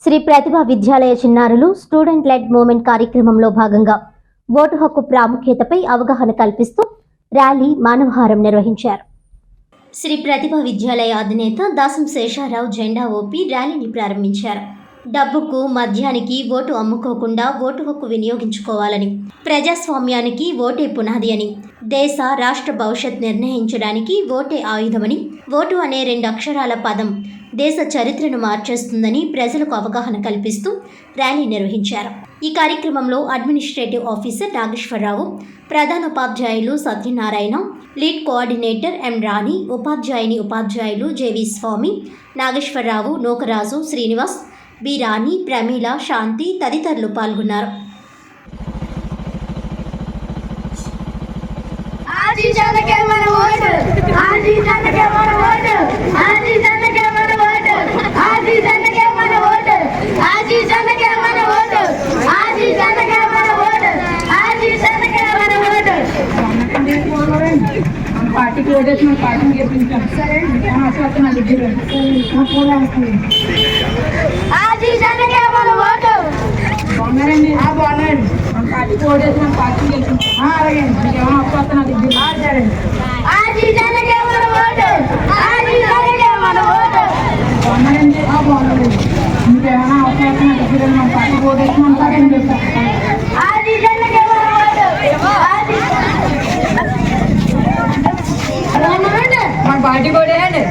శ్రీ ప్రతిభా విద్యాలయ చిన్నారులు student lead movement కార్యక్రమంలో భాగంగా ఓటు హక్కు ప్రాముఖ్యతపై అవగాహన కల్పిస్తూ ర్యాలీ మానవహారం నిర్వహించారు. శ్రీ ప్రతిభా విద్యాలయ అధినేత దాసం శేషారావు జెండా ఊపి ర్యాలీని ప్రారంభించారు. డబ్బుకు మద్యానికి ఓటు అమ్ముకోకుండా ఓటు హక్కు వినియోగించుకోవాలని, ప్రజాస్వామ్యానికి ఓటే పునాది అని, దేశ రాష్ట్ర భవిష్యత్ నిర్ణయించడానికి ఓటే ఆయుధమని, ఓటు అనే 2 అక్షరాల పదం దేశ చరిత్రను మార్చేస్తుందని ప్రజలకు అవగాహన కల్పిస్తూ ర్యాలీ నిర్వహించారు. ఈ కార్యక్రమంలో అడ్మినిస్ట్రేటివ్ ఆఫీసర్ నాగేశ్వరరావు, ప్రధానోపాధ్యాయులు సత్యనారాయణ, లీడ్ కోఆర్డినేటర్ ఎం రాణి, ఉపాధ్యాయులు జేవి స్వామి, నాగేశ్వరరావు, నోకరాజు, శ్రీనివాస్, బి రాణి, ప్రమీల, శాంతి తదితరులు పాల్గొన్నారు. పార్టీకి ఓటేసిన పార్టీని గెలిపించాం. సరే నా దగ్గర బాగున్నారండి. బాగున్నారండి. పార్టీకి ఓటేసిన పార్టీని గెలిపించాం. అలాగే మీకేమో అవసరం నా దగ్గర. సరే బాగున్నారండి. బాగున్నారండి. మీకేమైనా అవసరం నా దగ్గర మన పార్టీకి ఓటేసిన పార్టీని గెలిపిస్తాం. మన పార్టీ కూడా అండి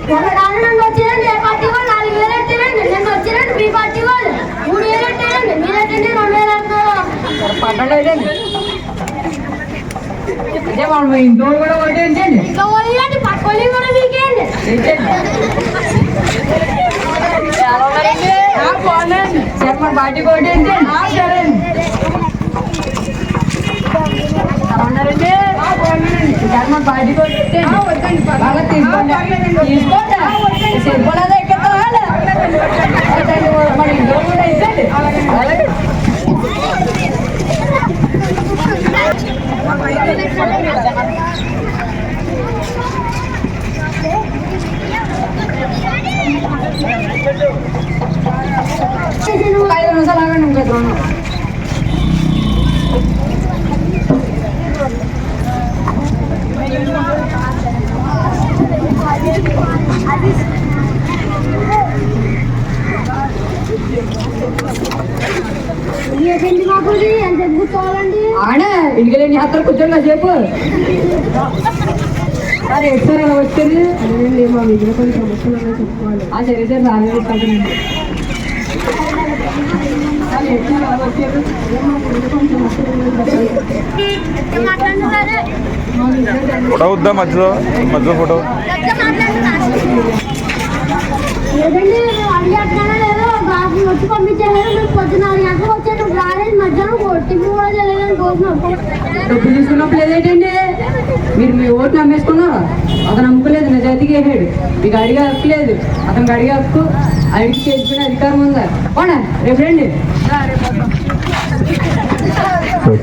2000 వచ్చారండి. ఏ పార్టీ వాళ్ళు 4000 ఎట్టారండి. నేను వచ్చారండి. మీ పార్టీ వాళ్ళు 3000 ఎట్టారండి. మీరేంటండి 2000 అంటున్నారు. పట్టండి అదే మనం ఇంట్లో కూడా ఓటేంటండి. ఇంకా వాళ్ళండి పక్కలి కూడా మీకేండి. బాగున్నాయండి. సార్ మన పార్టీ ఓటేంటండి. సరే బాగున్నారండి. మన పార్టీ ఓటేంటండి. బాగా తీసుకోండి. సరిపోలేదా ఎక్కడ మన ఇంట్లో కూడా ఇచ్చండి. అలాగే ఐదు నిమిషాలు ఆగండి. ఇంకా ఆడ ఇంటికెళ్ళి అక్కడ కూర్చోండి కాసేపు. సార్ ఎటు సార్ అలా వచ్చారు? అదేనండి మా వీధిలో కొన్ని సమస్యలు ఉన్నాయి చెప్పుకోవాలి. సరే సార్ రాలేదు కదండి. సార్ ఎటు సార్ అలా వచ్చారు? ఫోటో వద్దా? మధ్యలో ఫోటో లేదండి. అడిగేట్టుగా లేదో బాబు వచ్చి పంపించారు. మీరు పొద్దున 4 గంటలకు వచ్చారు. రాలేదు. మధ్యాహ్నం టిఫిన్ కూడా చేయలేదని భోజనం. డబ్బులు తీసుకున్నప్పుడు లేదేంటండి? మీరు మీ ఓట్లు అమ్మేసుకున్నారు. అతను నమ్ముకోలేదు. నిజాయితీగా వేసాడు. మీకు అడిగే హక్కు లేదు. అతనికి అడిగే హక్కు అడిగి చేసుకునే అధికారం ఉందా? పోనా రేపు రండి.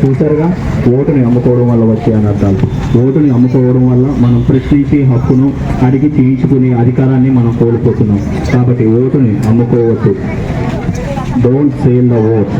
చూసారుగా, ఓటుని అమ్ముకోవడం వల్ల వచ్చే అనర్థాలు. ఓటుని అమ్ముకోవడం వల్ల మనం ప్రశ్నించే హక్కును అడిగి చేయించుకునే అధికారాన్ని మనం కోల్పోతున్నాం. కాబట్టి ఓటుని అమ్ముకోవద్దు. Don't sell the vote.